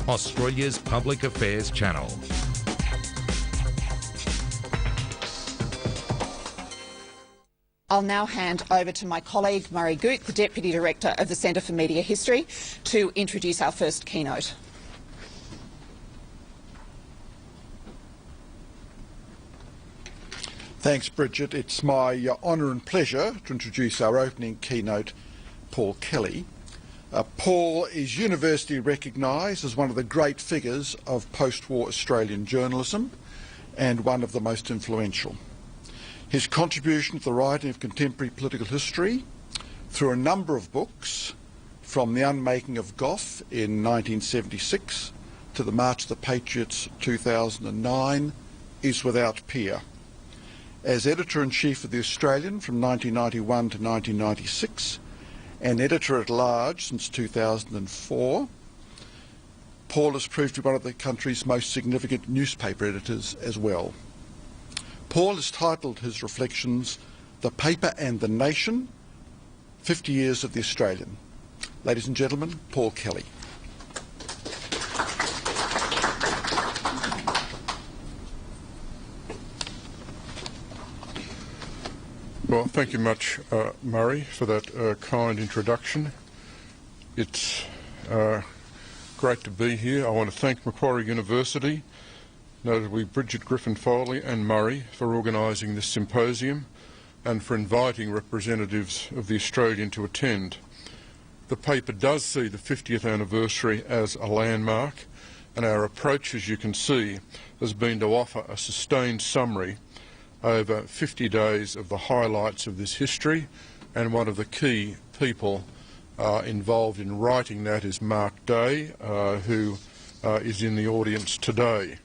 Australia's public affairs channel. I'll now hand over to my colleague Murray Goot, the Deputy Director of the Centre for Media History, to introduce our first keynote. Thanks, Bridget. It's my honour and pleasure to introduce our opening keynote, Paul Kelly. Paul is universally recognised as one of the great figures of post-war Australian journalism and one of the most influential. His contribution to the writing of contemporary political history through a number of books, from The Unmaking of Gough in 1976 to The March of the Patriots 2009, is without peer. As Editor-in-Chief of The Australian from 1991 to 1996 and Editor-at-Large since 2004, Paul has proved to be one of the country's most significant newspaper editors as well. Paul has titled his reflections, The Paper and the Nation, 50 Years of the Australian. Ladies and gentlemen, Paul Kelly. Well, thank you much, Murray, for that kind introduction. It's great to be here. I want to thank Macquarie University, notably Bridget Griffin-Foley and Murray, for organising this symposium and for inviting representatives of the Australian to attend. The paper does see the 50th anniversary as a landmark, and our approach, as you can see, has been to offer a sustained summary over 50 days of the highlights of this history, and one of the key people involved in writing that is Mark Day, who is in the audience today.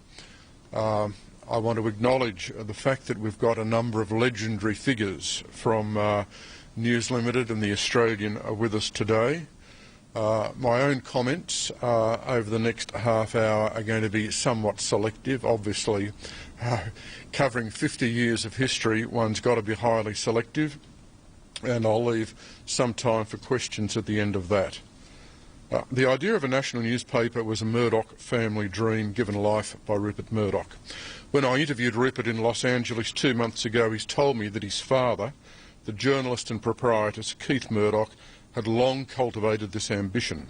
I want to acknowledge the fact that we've got a number of legendary figures from News Limited and the Australian are with us today. My own comments over the next half hour are going to be somewhat selective. Obviously, covering 50 years of history, one's got to be highly selective, and I'll leave some time for questions at the end of that. The idea of a national newspaper was a Murdoch family dream given life by Rupert Murdoch. When I interviewed Rupert in Los Angeles 2 months ago, he's told me that his father, the journalist and proprietor Keith Murdoch, had long cultivated this ambition.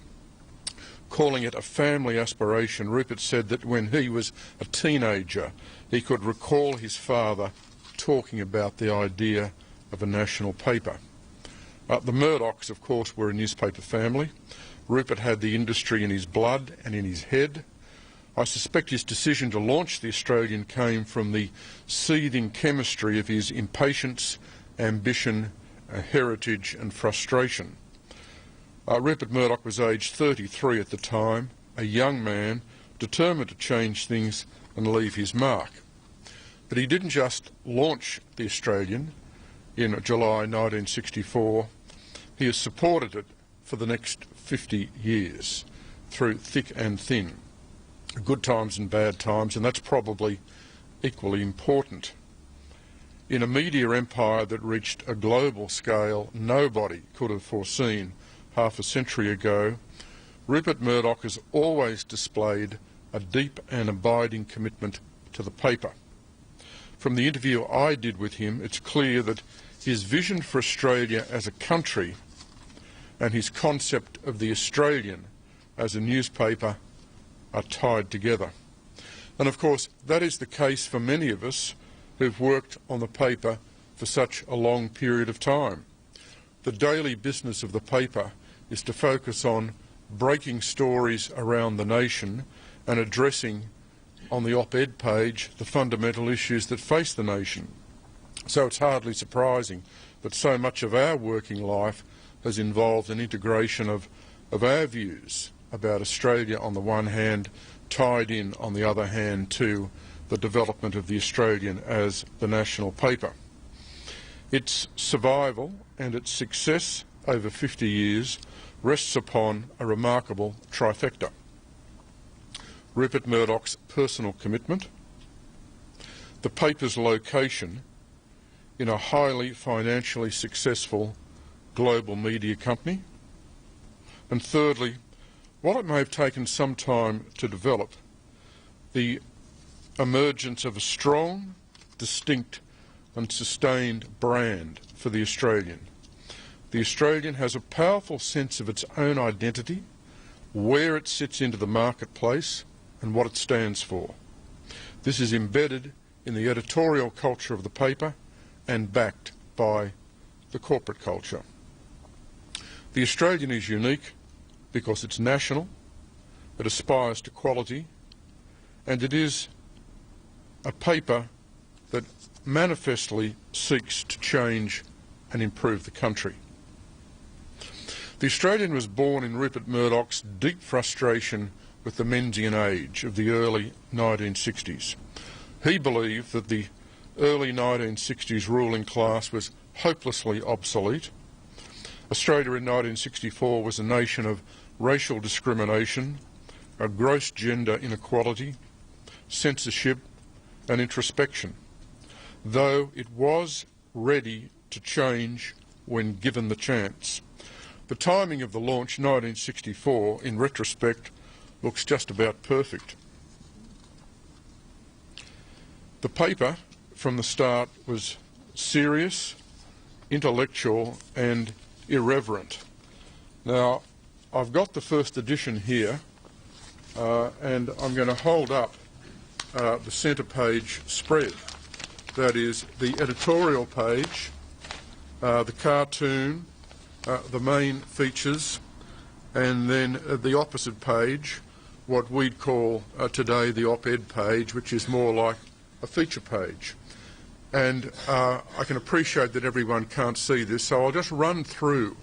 Calling it a family aspiration, Rupert said that when he was a teenager, he could recall his father talking about the idea of a national paper. The Murdochs, of course, were a newspaper family. Rupert had the industry in his blood and in his head. I suspect his decision to launch the Australian came from the seething chemistry of his impatience, ambition, heritage and frustration. Rupert Murdoch was aged 33 at the time, a young man determined to change things and leave his mark. But he didn't just launch the Australian in July 1964, he has supported it for the next 50 years, through thick and thin, good times and bad times, and that's probably equally important. In a media empire that reached a global scale nobody could have foreseen half a century ago, Rupert Murdoch has always displayed a deep and abiding commitment to the paper. From the interview I did with him, it's clear that his vision for Australia as a country and his concept of the Australian as a newspaper are tied together. And of course, that is the case for many of us who've worked on the paper for such a long period of time. The daily business of the paper is to focus on breaking stories around the nation and addressing on the op-ed page the fundamental issues that face the nation. So it's hardly surprising that so much of our working life has involved an integration of our views about Australia on the one hand, tied in on the other hand to the development of the Australian as the national paper. Its survival and its success over 50 years rests upon a remarkable trifecta: Rupert Murdoch's personal commitment, the paper's location in a highly financially successful global media company, and thirdly, while it may have taken some time to develop, the emergence of a strong, distinct and sustained brand for the Australian. The Australian has a powerful sense of its own identity, where it sits into the marketplace and what it stands for. This is embedded in the editorial culture of the paper and backed by the corporate culture. The Australian is unique because it's national, it aspires to quality, and it is a paper that manifestly seeks to change and improve the country. The Australian was born in Rupert Murdoch's deep frustration with the Menzian age of the early 1960s. He believed that the early 1960s ruling class was hopelessly obsolete. Australia in 1964 was a nation of racial discrimination, a gross gender inequality, censorship and introspection, though it was ready to change when given the chance. The timing of the launch, 1964, in retrospect, looks just about perfect. The paper, from the start, was serious, intellectual and irreverent. Now, I've got the first edition here, and I'm going to hold up the centre page spread. That is the editorial page, the cartoon, the main features, and then the opposite page, what we'd call today the op-ed page, which is more like a feature page. And I can appreciate that everyone can't see this, so I'll just run through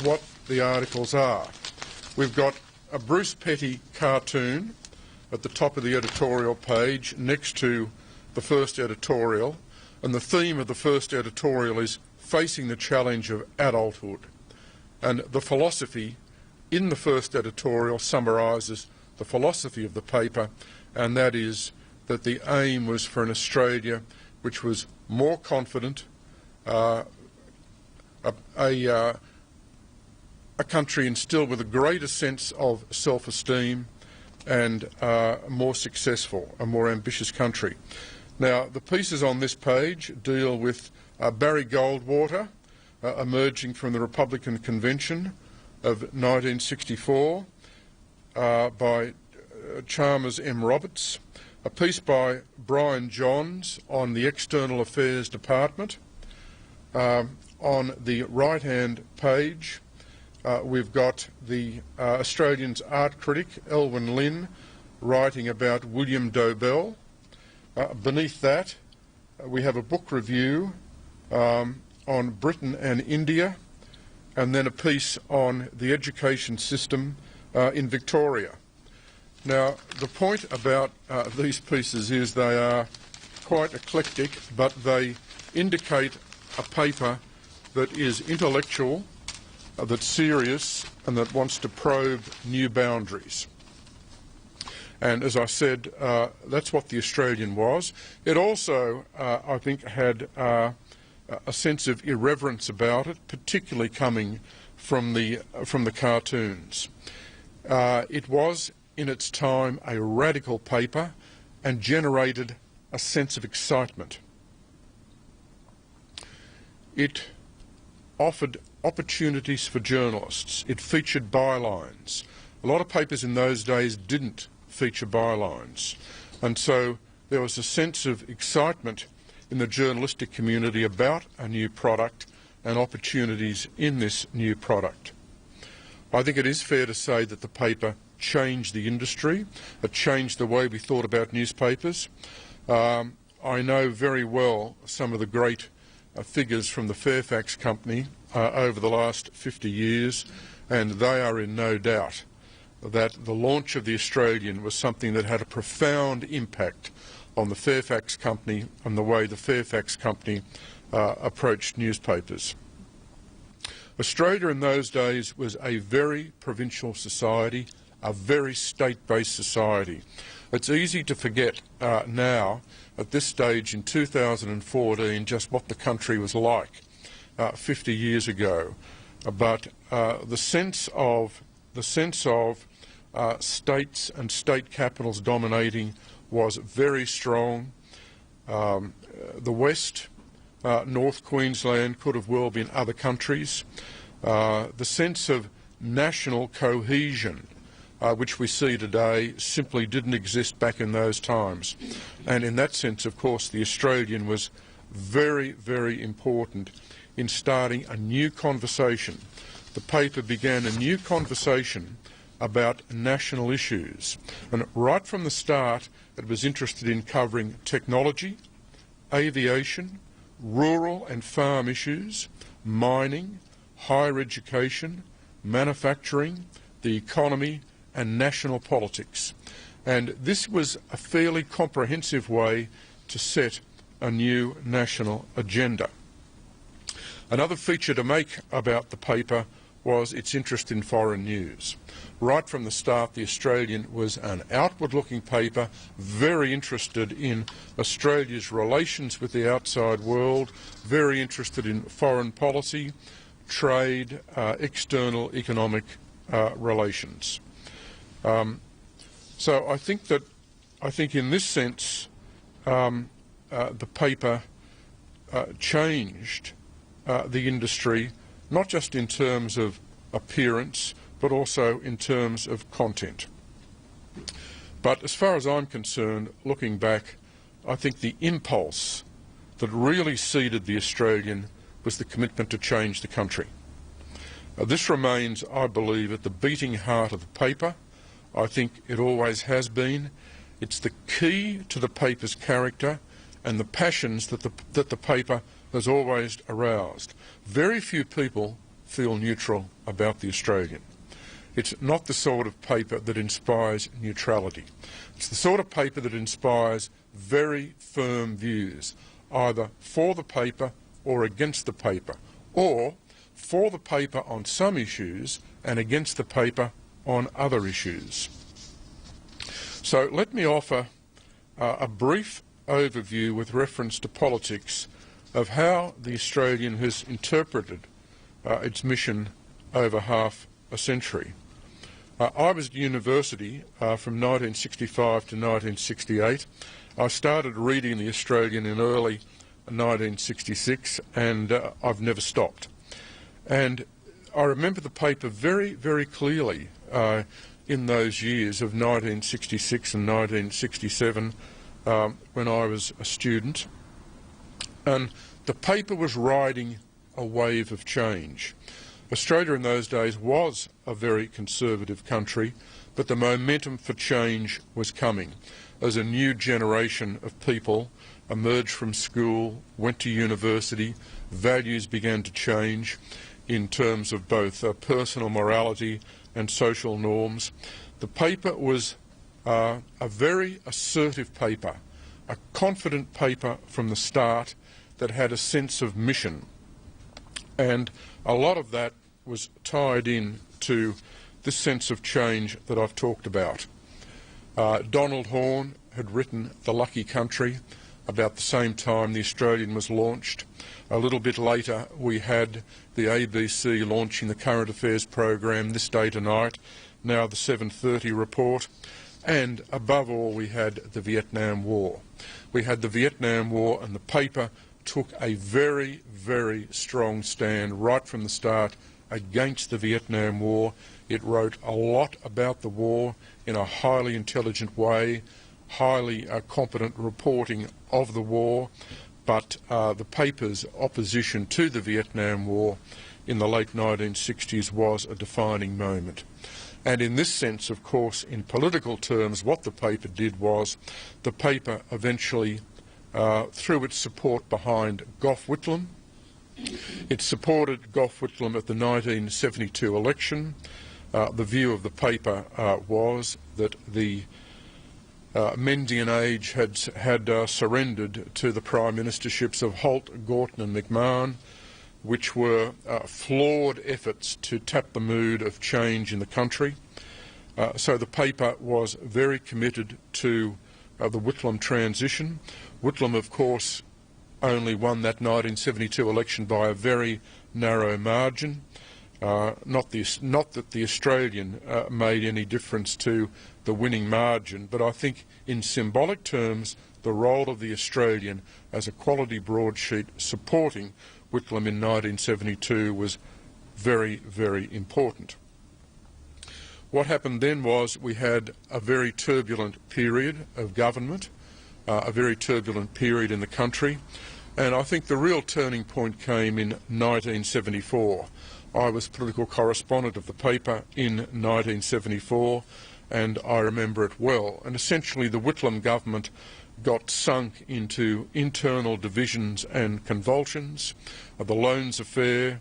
what the articles are. We've got a Bruce Petty cartoon at the top of the editorial page next to the first editorial, and the theme of the first editorial is facing the challenge of adulthood. And the philosophy in the first editorial summarises the philosophy of the paper, and that is that the aim was for an Australia which was more confident, a country instilled with a greater sense of self-esteem and more successful, a more ambitious country. Now, the pieces on this page deal with Barry Goldwater emerging from the Republican Convention of 1964 by Chalmers M. Roberts, a piece by Brian Johns on the External Affairs Department. On the right-hand page, we've got the Australian's art critic, Elwyn Lynn, writing about William Dobell. Beneath that, we have a book review on Britain and India, and then a piece on the education system in Victoria. Now, the point about these pieces is they are quite eclectic, but they indicate a paper that is intellectual, that's serious, and that wants to probe new boundaries. And as I said, that's what the Australian was. It also, I think, had a sense of irreverence about it, particularly coming from the cartoons. It was, in its time, a radical paper and generated a sense of excitement. It offered opportunities for journalists. It featured bylines. A lot of papers in those days didn't feature bylines, and so there was a sense of excitement in the journalistic community about a new product and opportunities in this new product. I think it is fair to say that the paper changed the industry. It changed the way we thought about newspapers. I know very well some of the great figures from the Fairfax Company over the last 50 years, and they are in no doubt that the launch of the Australian was something that had a profound impact on the Fairfax Company and the way the Fairfax Company approached newspapers. Australia in those days was a very provincial society, a very state-based society. It's easy to forget now, at this stage in 2014, just what the country was like 50 years ago. But the sense of states and state capitals dominating was very strong. The West, North Queensland, could have well been other countries. The sense of national cohesion, which we see today, simply didn't exist back in those times. And in that sense, of course, the Australian was very, very important in starting a new conversation. The paper began a new conversation about national issues. And right from the start, it was interested in covering technology, aviation, rural and farm issues, mining, higher education, manufacturing, the economy, and national politics. And this was a fairly comprehensive way to set a new national agenda. Another feature to make about the paper was its interest in foreign news. Right from the start, the Australian was an outward-looking paper, very interested in Australia's relations with the outside world, very interested in foreign policy, trade, external economic relations. So I think in this sense, the paper changed the industry, not just in terms of appearance, but also in terms of content. But as far as I'm concerned, looking back, I think the impulse that really seeded the Australian was the commitment to change the country. This remains, I believe, at the beating heart of the paper. I think it always has been. It's the key to the paper's character and the passions that the paper has always aroused. Very few people feel neutral about the Australian. It's not the sort of paper that inspires neutrality. It's the sort of paper that inspires very firm views, either for the paper or against the paper, or for the paper on some issues and against the paper on other issues. So let me offer a brief overview with reference to politics of how the Australian has interpreted its mission over half a century. I was at university from 1965 to 1968. I started reading the Australian in early 1966 and I've never stopped. And I remember the paper very, very clearly in those years of 1966 and 1967 when I was a student. And the paper was riding a wave of change. Australia in those days was a very conservative country, but the momentum for change was coming as a new generation of people emerged from school, went to university, values began to change in terms of both personal morality and social norms. The paper was a very assertive paper, a confident paper from the start that had a sense of mission. And a lot of that was tied in to this sense of change that I've talked about. Donald Horne had written The Lucky Country about the same time the Australian was launched. A little bit later we had the ABC launching the current affairs program, This Day Tonight, now the 7:30 report, and above all we had the Vietnam War. We had the Vietnam War and the paper took a very, very strong stand right from the start against the Vietnam War. It wrote a lot about the war in a highly intelligent way, highly competent reporting of the war, but the paper's opposition to the Vietnam War in the late 1960s was a defining moment. And in this sense, of course, in political terms, what the paper did was the paper eventually through its support behind Gough Whitlam. It supported Gough Whitlam at the 1972 election. The view of the paper was that the Menzian age had surrendered to the prime ministerships of Holt, Gorton and McMahon, which were flawed efforts to tap the mood of change in the country. So the paper was very committed to the Whitlam transition. Whitlam, of course, only won that 1972 election by a very narrow margin. Not that the Australian made any difference to the winning margin, but I think in symbolic terms the role of the Australian as a quality broadsheet supporting Whitlam in 1972 was very, very important. What happened then was we had a very turbulent period of government, a very turbulent period in the country, and I think the real turning point came in 1974. I was political correspondent of the paper in 1974, and I remember it well. And essentially the Whitlam government got sunk into internal divisions and convulsions. The loans affair,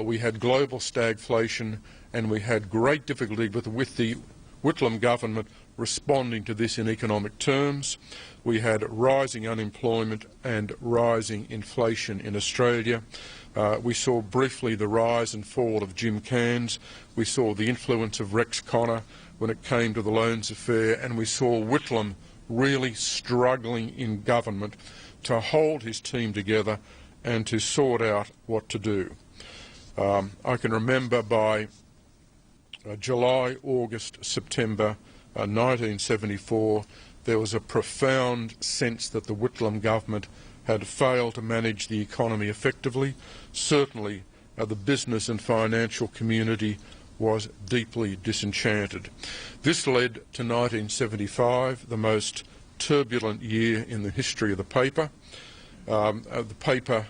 we had global stagflation, and we had great difficulty with the Whitlam government responding to this in economic terms. We had rising unemployment and rising inflation in Australia. We saw briefly the rise and fall of Jim Cairns. We saw the influence of Rex Connor when it came to the loans affair, and we saw Whitlam really struggling in government to hold his team together and to sort out what to do. I can remember by July, August, September 1974, there was a profound sense that the Whitlam government had failed to manage the economy effectively. Certainly the business and financial community was deeply disenchanted. This led to 1975, the most turbulent year in the history of the paper. The paper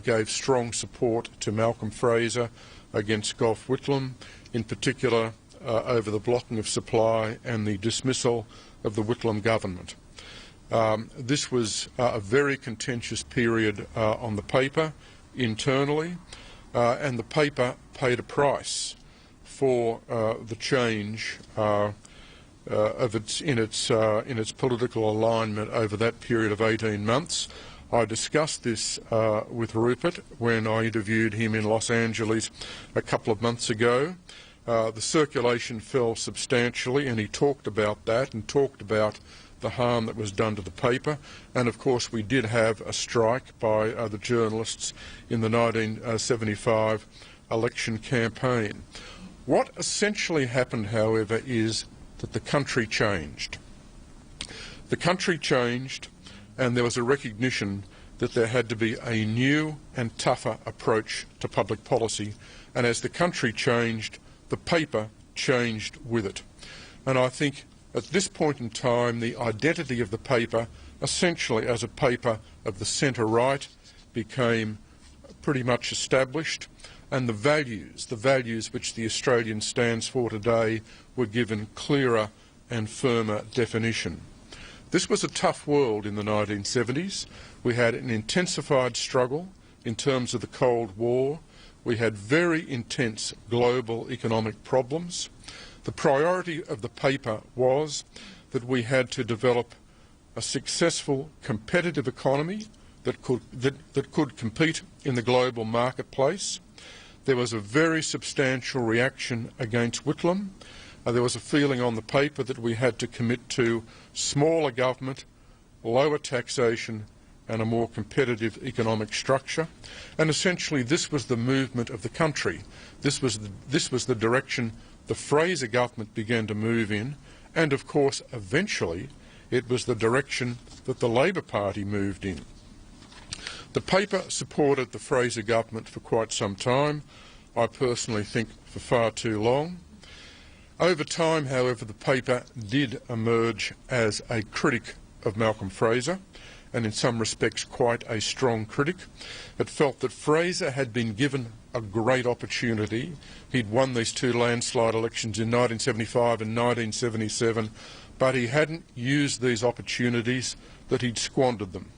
gave strong support to Malcolm Fraser against Gough Whitlam, in particular over the blocking of supply and the dismissal of the Whitlam government. This was a very contentious period on the paper internally, and the paper paid a price for the change in its political alignment over that period of 18 months. I discussed this with Rupert when I interviewed him in Los Angeles a couple of months ago. The circulation fell substantially, and he talked about that and talked about the harm that was done to the paper. And of course we did have a strike by the journalists in the 1975 election campaign. What essentially happened, however, is that the country changed. The country changed, and there was a recognition that there had to be a new and tougher approach to public policy, and as the country changed, the paper changed with it. And I think at this point in time the identity of the paper, essentially as a paper of the centre-right, became pretty much established, and the values which the Australian stands for today were given clearer and firmer definition. This was a tough world in the 1970s. We had an intensified struggle in terms of the Cold War. We had very intense global economic problems. The priority of the paper was that we had to develop a successful competitive economy that could compete in the global marketplace. There was a very substantial reaction against Whitlam. There was a feeling on the paper that we had to commit to smaller government, lower taxation and a more competitive economic structure. And essentially this was the movement of the country. This was the direction the Fraser government began to move in, and of course eventually it was the direction that the Labor Party moved in. The paper supported the Fraser government for quite some time. I personally think for far too long. Over time, however, the paper did emerge as a critic of Malcolm Fraser, and in some respects quite a strong critic. It felt that Fraser had been given a great opportunity. He'd won these two landslide elections in 1975 and 1977, but he hadn't used these opportunities, that he'd squandered them.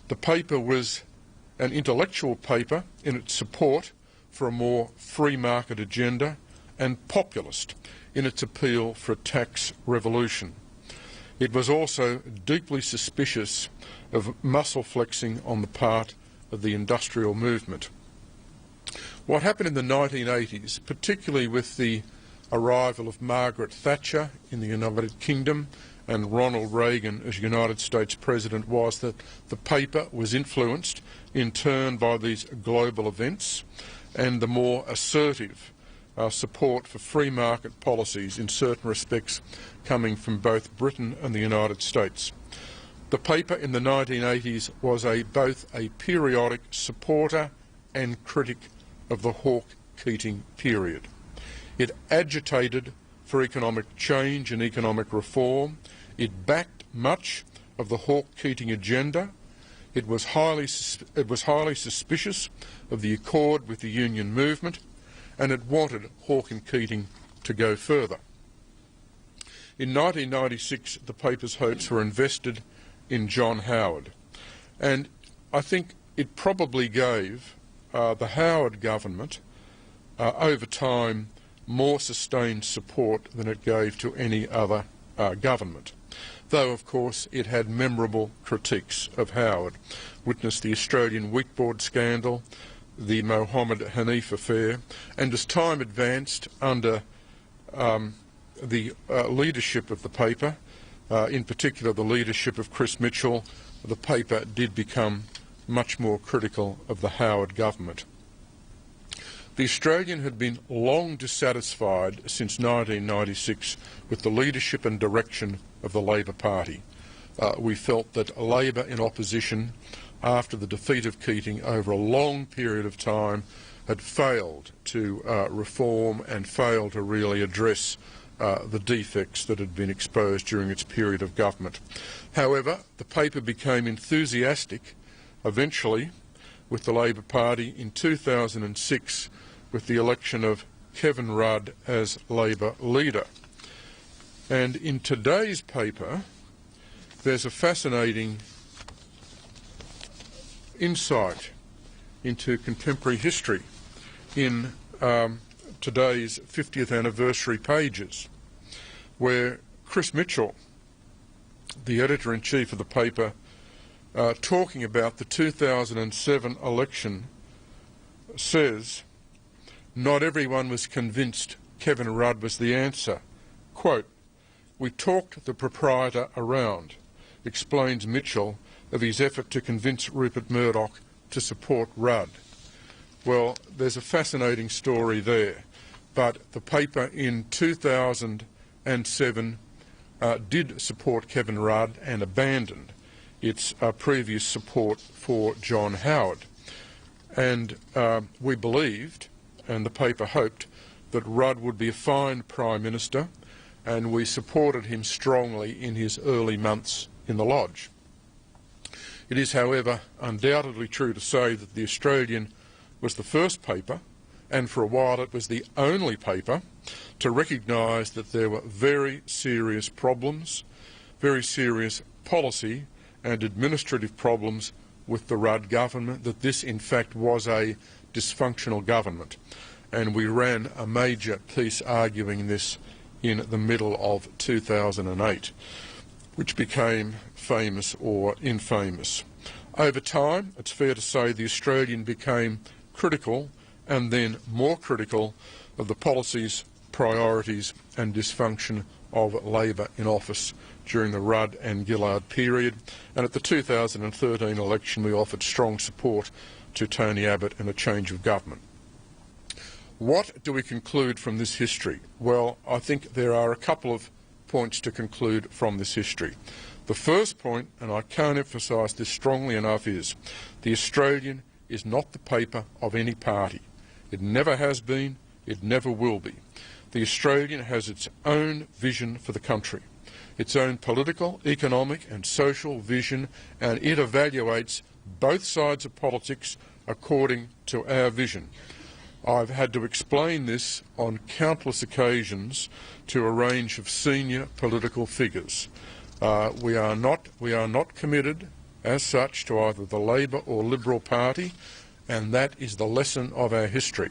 The paper was an intellectual paper in its support for a more free market agenda, and populist in its appeal for a tax revolution. It was also deeply suspicious of muscle flexing on the part of the industrial movement. What happened in the 1980s, particularly with the arrival of Margaret Thatcher in the United Kingdom and Ronald Reagan as United States President, was that the paper was influenced in turn by these global events, and the more assertive support for free market policies in certain respects coming from both Britain and the United States. The paper in the 1980s was both a periodic supporter and critic of the Hawke-Keating period. It agitated for economic change and economic reform. It backed much of the Hawke-Keating agenda. It was highly suspicious of the accord with the union movement, and it wanted Hawke and Keating to go further. In 1996, the paper's hopes were invested in John Howard, and I think it probably gave the Howard government, over time, more sustained support than it gave to any other government, though of course it had memorable critiques of Howard. Witness the Australian wheat board scandal, the Mohammed Hanif affair, and as time advanced under the leadership of the paper, in particular the leadership of Chris Mitchell, the paper did become much more critical of the Howard government. The Australian had been long dissatisfied since 1996 with the leadership and direction of the Labor Party. We felt that Labor in opposition, after the defeat of Keating over a long period of time, had failed to reform and failed to really address the defects that had been exposed during its period of government. However, the paper became enthusiastic eventually with the Labor Party in 2006 with the election of Kevin Rudd as Labor leader. And in today's paper, there's a fascinating insight into contemporary history in today's 50th anniversary pages, where Chris Mitchell, the editor-in-chief of the paper, talking about the 2007 election, says, "Not everyone was convinced Kevin Rudd was the answer. Quote, we talked the proprietor around," explains Mitchell of his effort to convince Rupert Murdoch to support Rudd. Well, there's a fascinating story there, but the paper in 2007 did support Kevin Rudd and abandoned its previous support for John Howard. And we believed, and the paper hoped, that Rudd would be a fine Prime Minister, and we supported him strongly in his early months in the Lodge. It is, however, undoubtedly true to say that the Australian was the first paper, and for a while it was the only paper, to recognise that there were very serious problems, very serious policy and administrative problems with the Rudd government, that this in fact was a dysfunctional government. And we ran a major piece arguing this in the middle of 2008, which became famous or infamous. Over time, it's fair to say the Australian became critical and then more critical of the policies, priorities and dysfunction of Labor in office during the Rudd and Gillard period, and at the 2013 election we offered strong support to Tony Abbott and a change of government. What do we conclude from this history? Well, I think there are a couple of points to conclude from this history. The first point, and I can't emphasise this strongly enough, is the Australian is not the paper of any party. It never has been, it never will be. The Australian has its own vision for the country, its own political, economic and social vision, and it evaluates both sides of politics according to our vision. I've had to explain this on countless occasions to a range of senior political figures. We are not committed as such to either the Labor or Liberal Party, and that is the lesson of our history.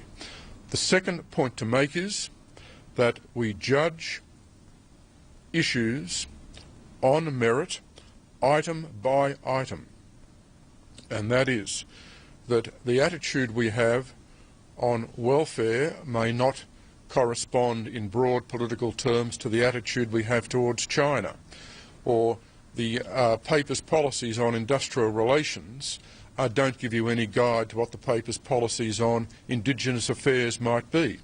The second point to make is that we judge issues on merit, item by item, and that is that the attitude we have on welfare may not correspond in broad political terms to the attitude we have towards China, or the paper's policies on industrial relations don't give you any guide to what the paper's policies on Indigenous affairs might be.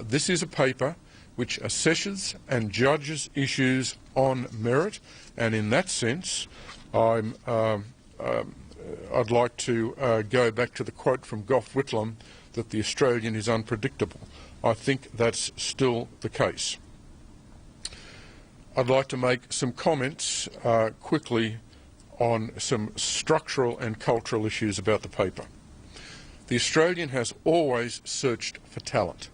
This is a paper which assesses and judges issues on merit, and in that sense I'd like to go back to the quote from Gough Whitlam that the Australian is unpredictable. I think that's still the case. I'd like to make some comments quickly on some structural and cultural issues about the paper. The Australian has always searched for talent.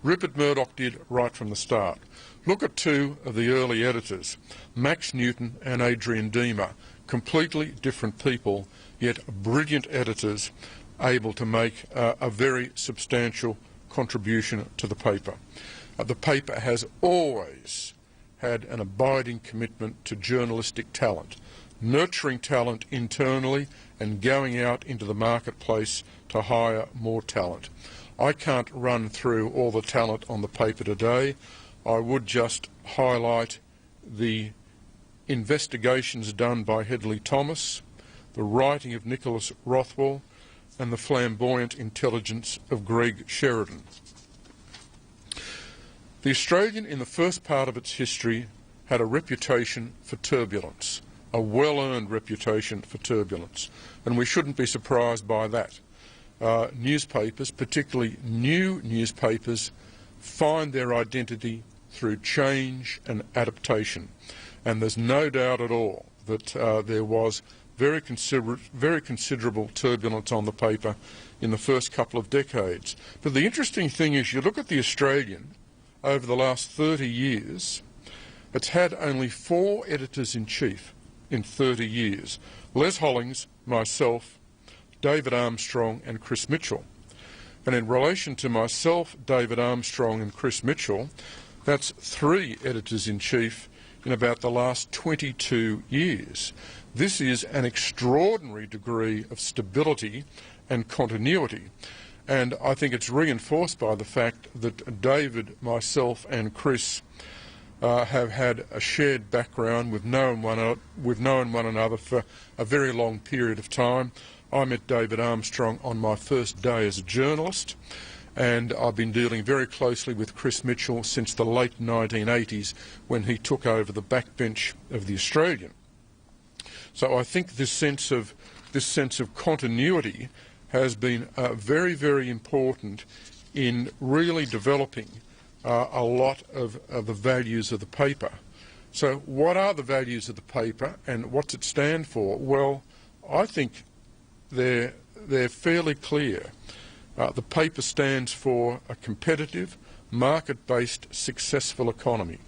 Rupert Murdoch did right from the start. Look at two of the early editors, Max Newton and Adrian Deemer, completely different people, yet brilliant editors able to make a very substantial contribution to the paper. The paper has always had an abiding commitment to journalistic talent, nurturing talent internally and going out into the marketplace to hire more talent. I can't run through all the talent on the paper today. I would just highlight the investigations done by Hedley Thomas, the writing of Nicholas Rothwell, and the flamboyant intelligence of Greg Sheridan. The Australian, in the first part of its history, had a reputation for turbulence, a well-earned reputation for turbulence, and we shouldn't be surprised by that. Newspapers, particularly new newspapers, find their identity through change and adaptation, and there's no doubt at all that there was very considerable turbulence on the paper in the first couple of decades. But the interesting thing is, you look at the Australian over the last 30 years, it's had only 4 editors-in-chief in 30 years. Les Hollings, myself, David Armstrong and Chris Mitchell. And in relation to myself, David Armstrong and Chris Mitchell, that's 3 editors-in-chief in about the last 22 years. This is an extraordinary degree of stability and continuity, and I think it's reinforced by the fact that David, myself and Chris have had a shared background. We've known one another for a very long period of time. I met David Armstrong on my first day as a journalist, and I've been dealing very closely with Chris Mitchell since the late 1980s when he took over the backbench of the Australian. So I think this sense of continuity has been very, very important in really developing a lot of the values of the paper. So what are the values of the paper and what's it stand for? Well, I think they're fairly clear. The paper stands for a competitive, market-based, successful economy.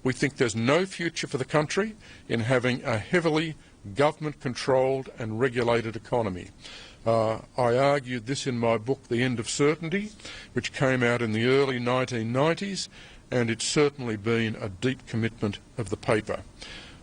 We think there's no future for the country in having a heavily government-controlled and regulated economy. I argued this in my book, The End of Certainty, which came out in the early 1990s, and it's certainly been a deep commitment of the paper.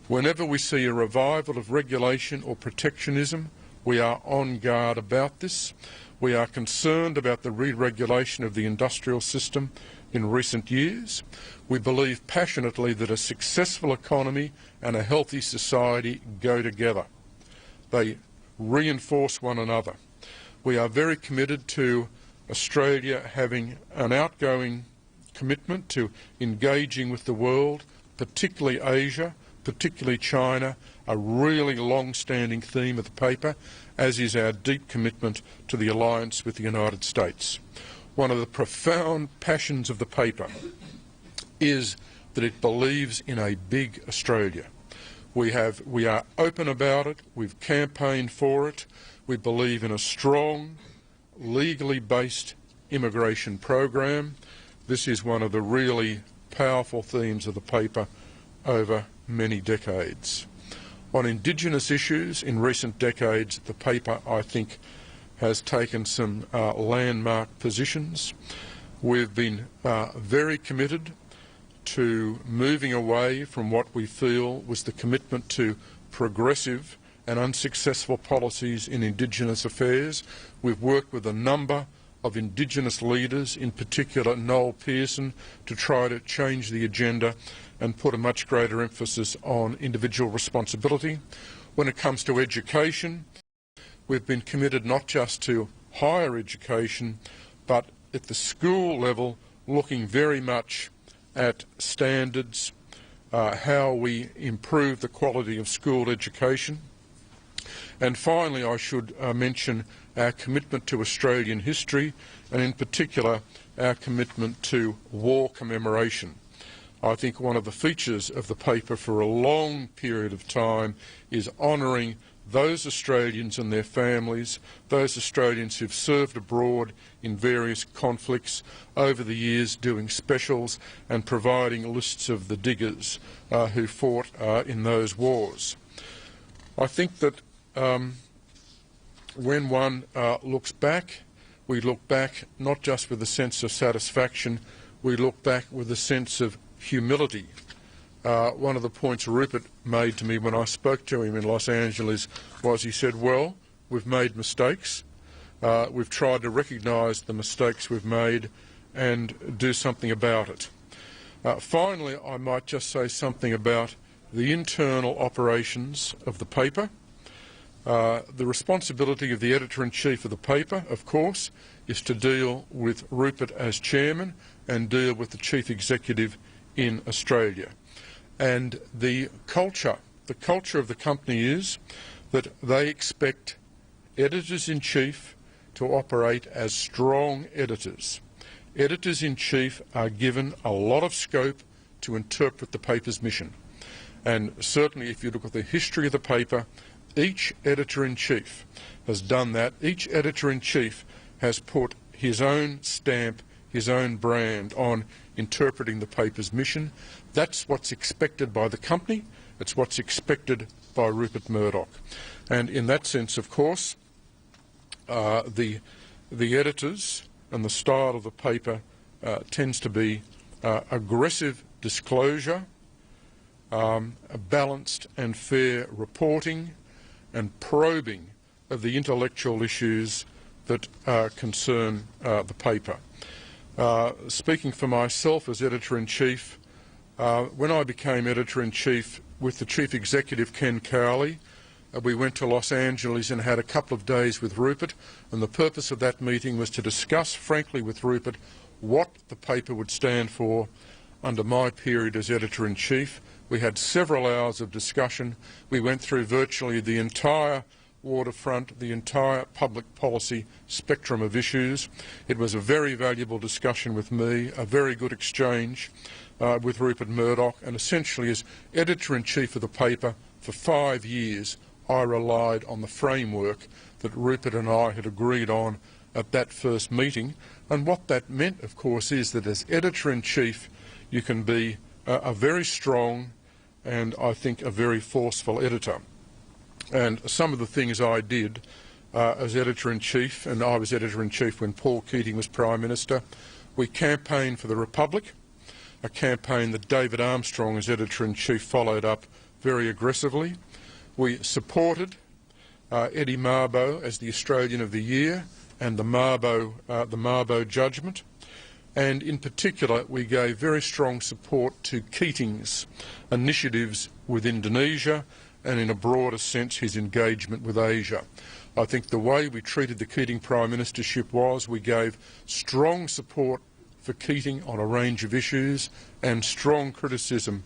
Whenever we see a revival of regulation or protectionism, we are on guard about this. We are concerned about the re-regulation of the industrial system in recent years. We believe passionately that a successful economy and a healthy society go together. They reinforce one another. We are very committed to Australia having an outgoing commitment to engaging with the world, particularly Asia, particularly China, a really long-standing theme of the paper, as is our deep commitment to the alliance with the United States. One of the profound passions of the paper is that it believes in a big Australia. We are open about it, we've campaigned for it, we believe in a strong, legally based immigration program. This is one of the really powerful themes of the paper over many decades. On Indigenous issues in recent decades, the paper, I think, has taken some landmark positions. We've been very committed to moving away from what we feel was the commitment to progressive and unsuccessful policies in Indigenous affairs. We've worked with a number of Indigenous leaders, in particular Noel Pearson, to try to change the agenda and put a much greater emphasis on individual responsibility. When it comes to education, we've been committed not just to higher education, but at the school level, looking very much at standards, how we improve the quality of school education. And finally, I should mention our commitment to Australian history, and in particular our commitment to war commemoration. I think one of the features of the paper for a long period of time is honouring those Australians and their families, those Australians who've served abroad in various conflicts over the years, doing specials and providing lists of the diggers who fought in those wars. I think that when one looks back, we look back not just with a sense of satisfaction, we look back with a sense of humility. One of the points Rupert made to me when I spoke to him in Los Angeles was he said, well, we've made mistakes. We've tried to recognise the mistakes we've made and do something about it. Finally, I might just say something about the internal operations of the paper. The responsibility of the editor-in-chief of the paper, of course, is to deal with Rupert as chairman and deal with the chief executive in Australia. And the culture of the company is that they expect editors-in-chief to operate as strong editors. Editors-in-chief are given a lot of scope to interpret the paper's mission. And certainly if you look at the history of the paper, each editor-in-chief has done that. Each editor-in-chief has put his own stamp, his own brand on interpreting the paper's mission. That's what's expected by the company. It's what's expected by Rupert Murdoch. And in that sense, of course, the editors and the style of the paper tends to be aggressive disclosure, a balanced and fair reporting and probing of the intellectual issues that concern the paper. Speaking for myself as editor-in-chief, when I became editor-in-chief with the chief executive, Ken Cowley, we went to Los Angeles and had a couple of days with Rupert, and the purpose of that meeting was to discuss frankly with Rupert what the paper would stand for under my period as editor-in-chief. We had several hours of discussion. We went through virtually the entire waterfront, the entire public policy spectrum of issues. It was a very valuable discussion with me, a very good exchange with Rupert Murdoch, and essentially as editor-in-chief of the paper for 5 years I relied on the framework that Rupert and I had agreed on at that first meeting. And what that meant, of course, is that as editor-in-chief you can be a very strong and I think a very forceful editor. And some of the things I did as editor-in-chief, and I was editor-in-chief when Paul Keating was Prime Minister, we campaigned for the Republic, a campaign that David Armstrong as editor-in-chief followed up very aggressively. We supported Eddie Mabo as the Australian of the Year and the Mabo judgment. And in particular, we gave very strong support to Keating's initiatives with Indonesia and in a broader sense his engagement with Asia. I think the way we treated the Keating Prime Ministership was we gave strong support for Keating on a range of issues and strong criticism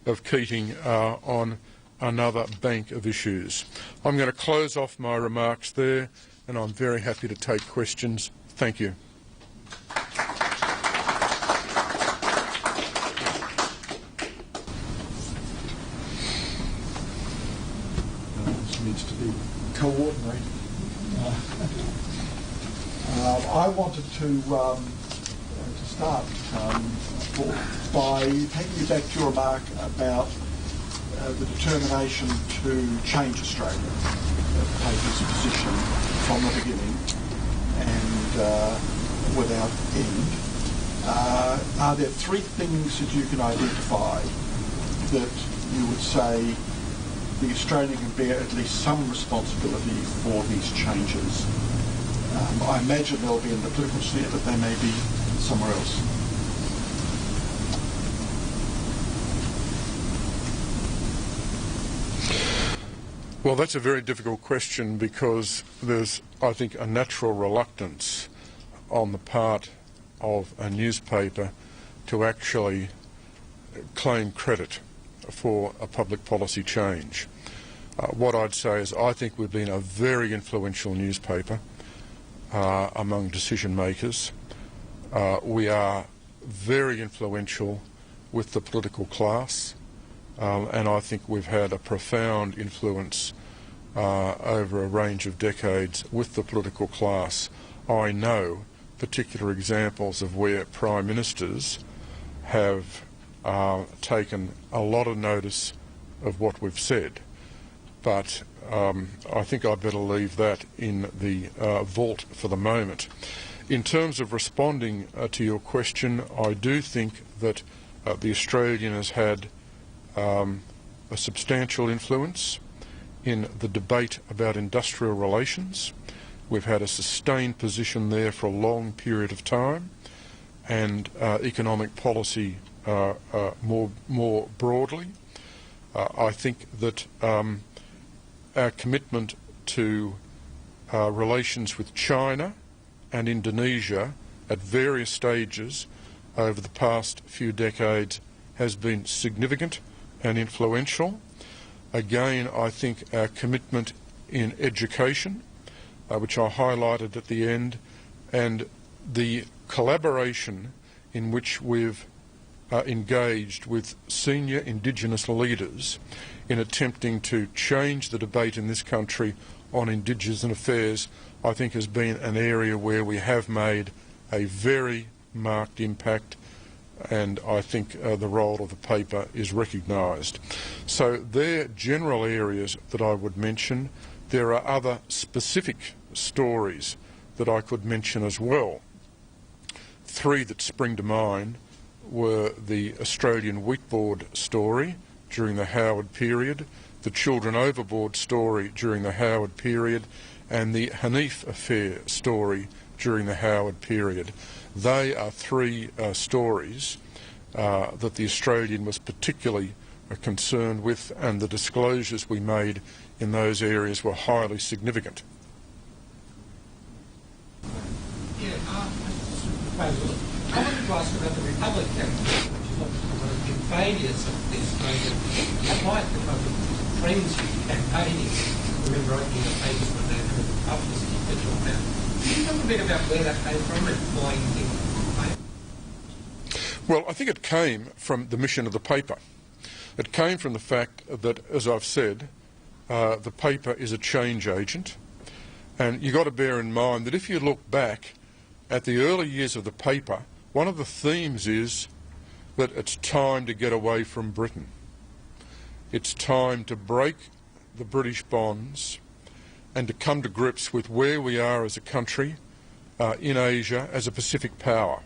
of Keating on another bank of issues. I'm going to close off my remarks there, and I'm very happy to take questions. Thank you. This needs to be coordinated. I wanted to start by taking you back to your remark about the determination to change Australia, the paper's position from the beginning and without end. Are there three things that you can identify that you would say the Australian can bear at least some responsibility for these changes? I imagine they'll be in the political sphere, but they may be somewhere else. Well, that's a very difficult question because there's, I think, a natural reluctance on the part of a newspaper to actually claim credit for a public policy change. What I'd say is I think we've been a very influential newspaper among decision makers. We are very influential with the political class, and I think we've had a profound influence over a range of decades with the political class. I know particular examples of where Prime Ministers have taken a lot of notice of what we've said, but I think I'd better leave that in the vault for the moment. In terms of responding to your question, I do think that the Australian has had a substantial influence in the debate about industrial relations. We've had a sustained position there for a long period of time, and economic policy more broadly. I think that our commitment to relations with China and Indonesia at various stages over the past few decades has been significant and influential. Again, I think our commitment in education, which I highlighted at the end, and the collaboration in which we've engaged with senior Indigenous leaders in attempting to change the debate in this country on Indigenous affairs, I think has been an area where we have made a very marked impact, and I think the role of the paper is recognised. So they're general areas that I would mention. There are other specific stories that I could mention as well. Three that spring to mind were the Australian Wheat Board story during the Howard period, the Children Overboard story during the Howard period, and the Hanif affair story during the Howard period. They are three stories that the Australian was particularly concerned with, and the disclosures we made in those areas were highly significant. Yeah, I wanted to ask about the Republic campaign, which is obviously one of the failures of the Australian, quite because of frenzy campaigning. Remember opening the papers when they were publicity and all that. Can you talk a bit about where that came from and why you think it came? Well, I think it came from the mission of the paper. It came from the fact that, as I've said, the paper is a change agent, and you've got to bear in mind that if you look back at the early years of the paper, one of the themes is that it's time to get away from Britain. It's time to break the British bonds and to come to grips with where we are as a country in Asia as a Pacific power.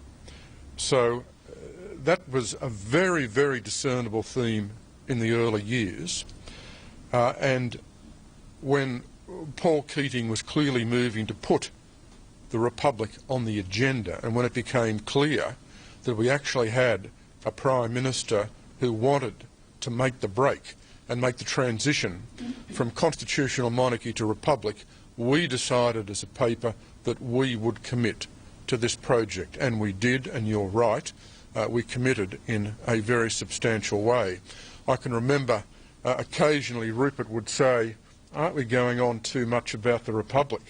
So that was a very, very discernible theme in the early years. And when Paul Keating was clearly moving to put the Republic on the agenda, and when it became clear that we actually had a Prime Minister who wanted to make the break and make the transition from constitutional monarchy to republic, we decided as a paper that we would commit to this project, and we did, and you're right, we committed in a very substantial way. I can remember occasionally Rupert would say, aren't we going on too much about the Republic?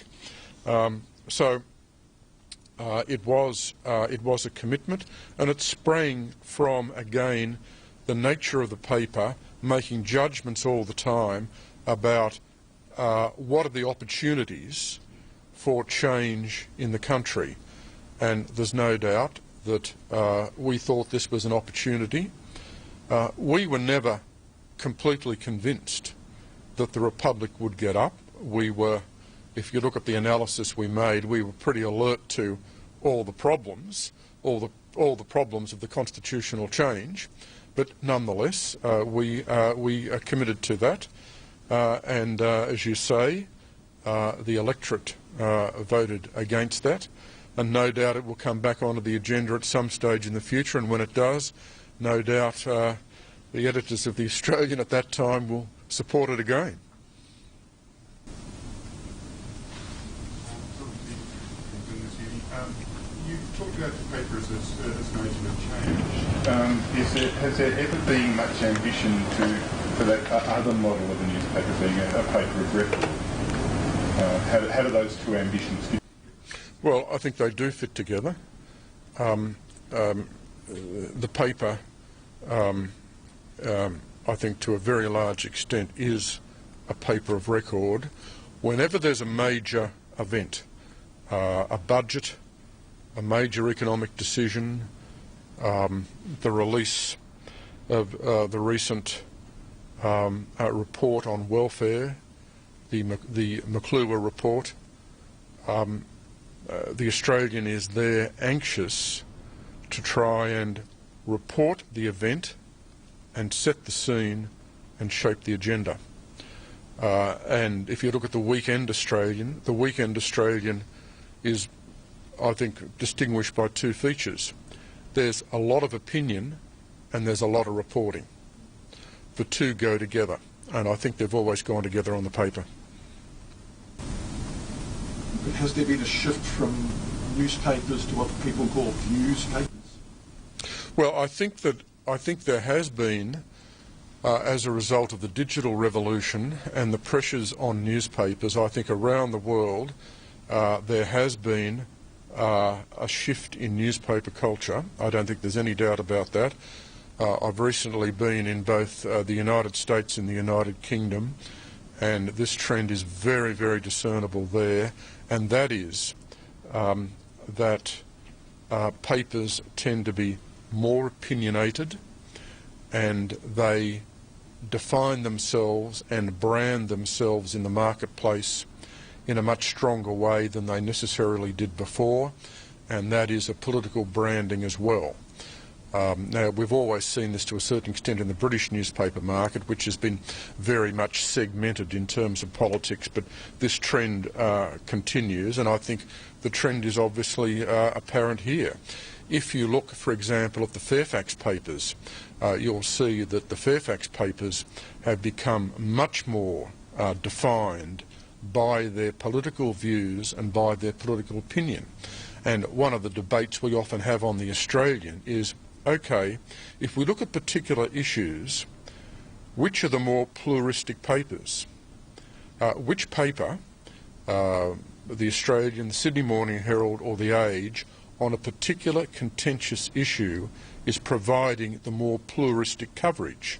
It was a commitment, and it sprang from, again, the nature of the paper, making judgments all the time about what are the opportunities for change in the country. And there's no doubt that we thought this was an opportunity. We were never completely convinced that the Republic would get up. We were, if you look at the analysis we made, we were pretty alert to all the problems, all the problems of the constitutional change, but nonetheless we are committed to that, and as you say, the electorate voted against that, and no doubt it will come back onto the agenda at some stage in the future, and when it does, no doubt the editors of the Australian at that time will support it again. talked about the paper as an agent of change. Has there ever been much ambition for that other model of a newspaper being a paper of record? How do those two ambitions fit? Well, I think they do fit together. The paper, I think to a very large extent, is a paper of record. Whenever there's a major event, a budget, a major economic decision, the release of the recent report on welfare, the McClure report, the Australian is there anxious to try and report the event and set the scene and shape the agenda. And if you look at the Weekend Australian is, I think, distinguished by two features. There's a lot of opinion and there's a lot of reporting. The two go together, and I think they've always gone together on the paper. But has there been a shift from newspapers to what people call newspapers? Well, I think there has been, as a result of the digital revolution and the pressures on newspapers, I think around the world there has been a shift in newspaper culture. I don't think there's any doubt about that. I've recently been in both the United States and the United Kingdom, and this trend is very, very discernible there, and that is that papers tend to be more opinionated, and they define themselves and brand themselves in the marketplace in a much stronger way than they necessarily did before, and that is a political branding as well. Now, we've always seen this to a certain extent in the British newspaper market, which has been very much segmented in terms of politics, but this trend continues, and I think the trend is obviously apparent here. If you look, for example, at the Fairfax papers, you'll see that the Fairfax papers have become much more defined by their political views and by their political opinion. And one of the debates we often have on the Australian is, okay, if we look at particular issues, which are the more pluralistic papers? Which paper, the Australian, the Sydney Morning Herald or the Age, on a particular contentious issue is providing the more pluralistic coverage?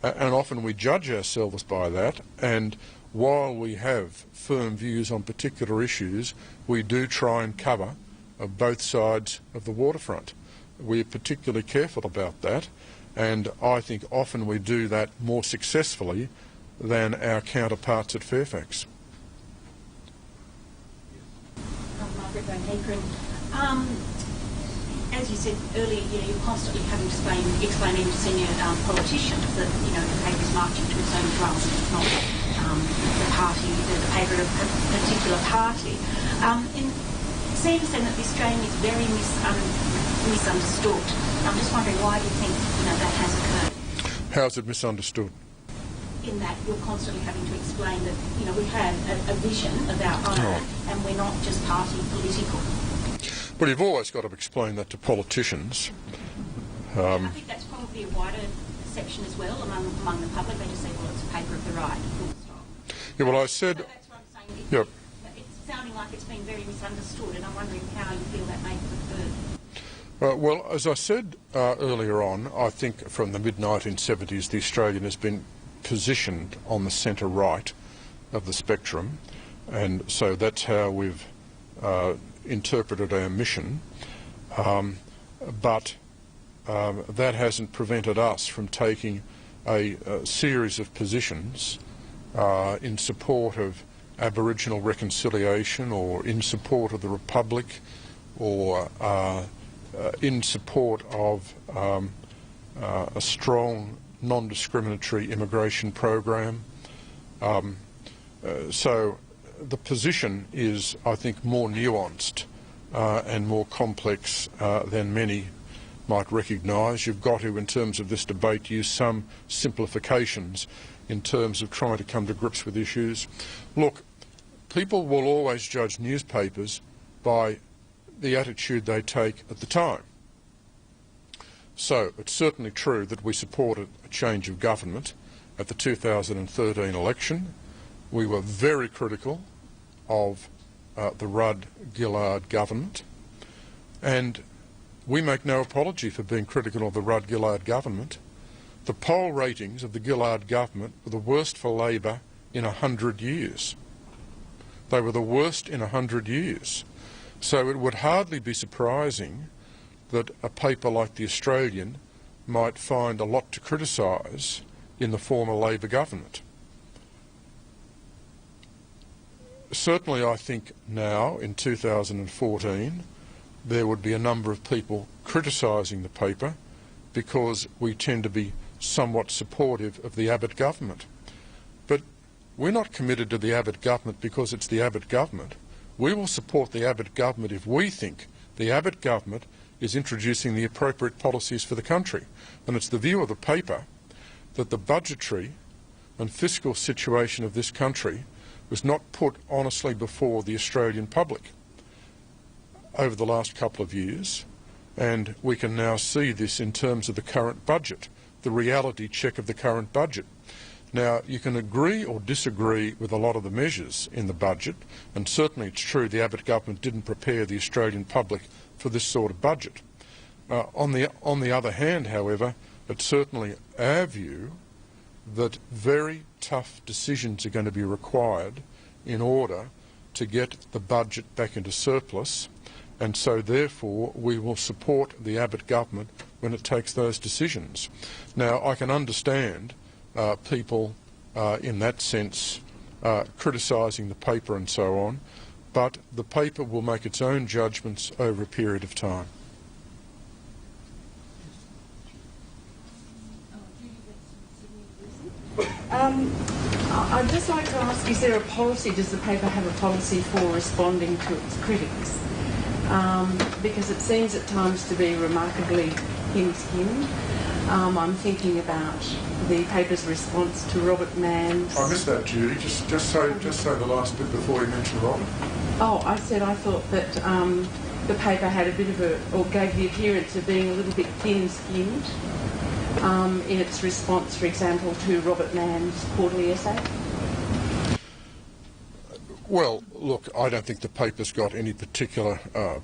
And often we judge ourselves by that, and while we have firm views on particular issues, we do try and cover both sides of the waterfront. We're particularly careful about that, and I think often we do that more successfully than our counterparts at Fairfax. Margaret Van Heekeren. As you said earlier, you're constantly having to explaining to senior politicians that the paper is marching to its own drum. It's not the paper of a particular party. It seems then that the Australian is very misunderstood. I'm just wondering, why do you think that has occurred? How is it misunderstood? In that you're constantly having to explain that we have a vision of our own, and we're not just party political. Well, you've always got to explain that to politicians. I think that's probably a wider perception as well among the public. They just say, well, it's a paper of the right, full stop. Yeah, well, I said... So that's what I'm saying. Yep. It's sounding like it's been very misunderstood, and I'm wondering how you feel that may have occurred. Well, as I said earlier on, I think from the mid-1970s the Australian has been positioned on the centre-right of the spectrum, and so that's how we've interpreted our mission, but that hasn't prevented us from taking a series of positions in support of Aboriginal reconciliation, or in support of the Republic, or in support of a strong non-discriminatory immigration program. So the position is, I think, more nuanced and more complex than many might recognise. You've got to, in terms of this debate, use some simplifications in terms of trying to come to grips with issues. Look, people will always judge newspapers by the attitude they take at the time. So it's certainly true that we supported a change of government at the 2013 election. We were very critical of the Rudd-Gillard government, and we make no apology for being critical of the Rudd-Gillard government. The poll ratings of the Gillard government were the worst for Labor in 100 years. They were the worst in 100 years. So it would hardly be surprising that a paper like The Australian might find a lot to criticise in the former Labor government. Certainly I think now, in 2014, there would be a number of people criticising the paper because we tend to be somewhat supportive of the Abbott government. But we're not committed to the Abbott government because it's the Abbott government. We will support the Abbott government if we think the Abbott government is introducing the appropriate policies for the country. And it's the view of the paper that the budgetary and fiscal situation of this country was not put honestly before the Australian public over the last couple of years, and we can now see this in terms of the current budget, the reality check of the current budget. Now, you can agree or disagree with a lot of the measures in the budget, and certainly it's true the Abbott government didn't prepare the Australian public for this sort of budget. On the other hand, however, it's certainly our view that very tough decisions are going to be required in order to get the budget back into surplus, and so therefore we will support the Abbott government when it takes those decisions. Now, I can understand people in that sense criticising the paper and so on, but the paper will make its own judgments over a period of time. I'd just like to ask, is there a policy, does the paper have a policy for responding to its critics? Because it seems at times to be remarkably thin-skinned. I'm thinking about the paper's response to Robert Mann's... I missed that, Judy. Just say the last bit before you mention Robert. Oh, I said I thought that the paper had a bit of a, or gave the appearance of being a little bit thin-skinned in its response, for example, to Robert Mann's quarterly essay. Well, look, I don't think the paper's got any particular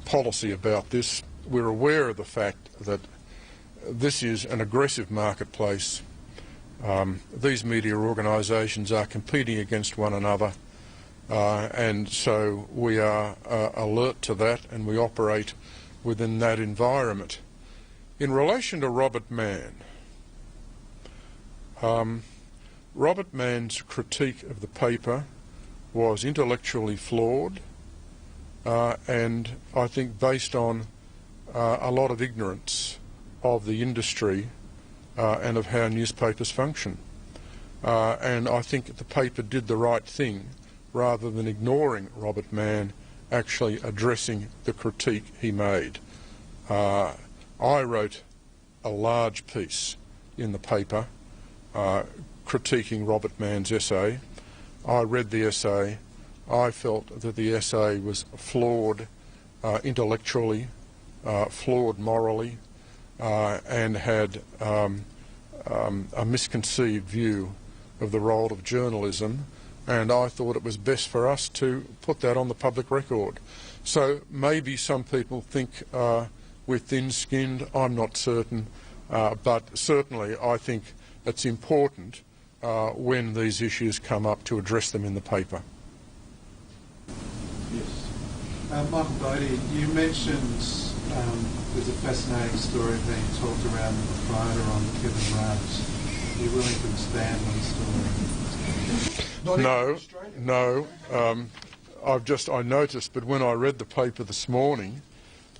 policy about this. We're aware of the fact that this is an aggressive marketplace. These media organisations are competing against one another, and so we are alert to that and we operate within that environment. In relation to Robert Mann, Robert Mann's critique of the paper was intellectually flawed and I think based on a lot of ignorance of the industry and of how newspapers function. And I think the paper did the right thing rather than ignoring Robert Mann, actually addressing the critique he made. I wrote a large piece in the paper critiquing Robert Mann's essay. I read the essay. I felt that the essay was flawed intellectually, flawed morally, and had a misconceived view of the role of journalism, and I thought it was best for us to put that on the public record. So maybe some people think we're thin-skinned, I'm not certain, but certainly I think it's important when these issues come up to address them in the paper. Yes. Michael Bodie, you mentioned there's a fascinating story being talked around the proprietor on Kevin Rudd. Are you willing to expand on the story? No. I noticed, but when I read the paper this morning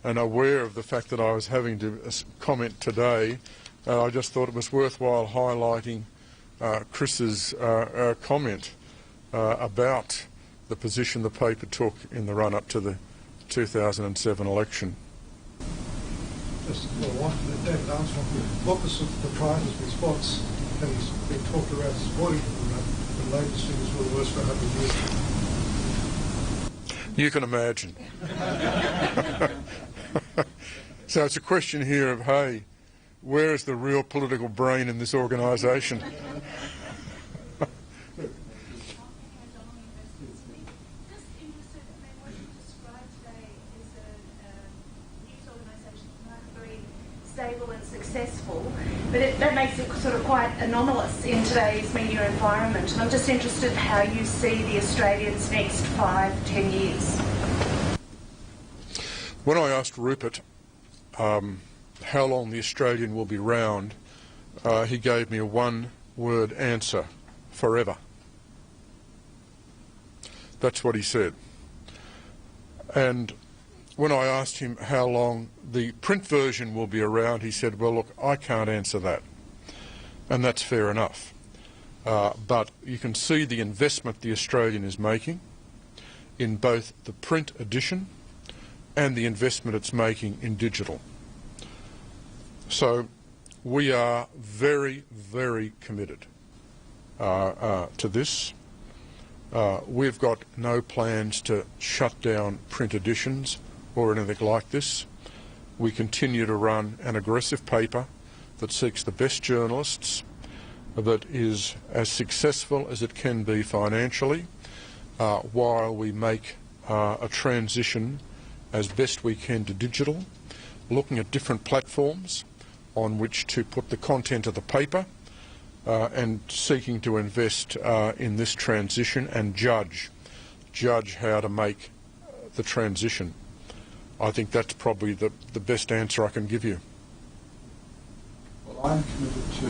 and aware of the fact that I was having to comment today, I just thought it was worthwhile highlighting Chris's comment about the position the paper took in the run-up to the 2007 election. David Armstrong, what was the proprietor's response? And he's been talked around supporting the Labour students were the worst for 100 years. You can imagine. So it's a question here of, hey, where is the real political brain in this organisation? Stable and successful, but that makes it sort of quite anomalous in today's media environment. And I'm just interested how you see the Australians' next 5-10 years. When I asked Rupert how long the Australian will be round, he gave me a one-word answer: forever. That's what he said. And when I asked him how long the print version will be around, he said, well, look, I can't answer that. And that's fair enough. But you can see the investment the Australian is making in both the print edition and the investment it's making in digital. So we are very, very committed to this. We've got no plans to shut down print editions or anything like this. We continue to run an aggressive paper that seeks the best journalists, that is as successful as it can be financially, while we make a transition as best we can to digital, looking at different platforms on which to put the content of the paper, and seeking to invest in this transition and judge how to make the transition. I think that's probably the best answer I can give you. Well, I'm committed to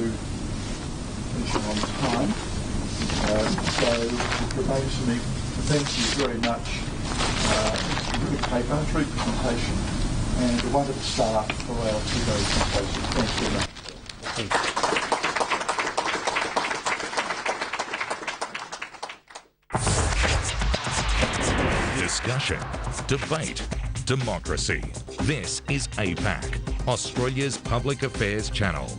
finishing on time, so it remains for me to thank you very much for the good paper, through presentation, and a wonderful start for our 2 days symposium. Thanks very much. Thank you. Discussion, debate, democracy. This is APAC, Australia's public affairs channel.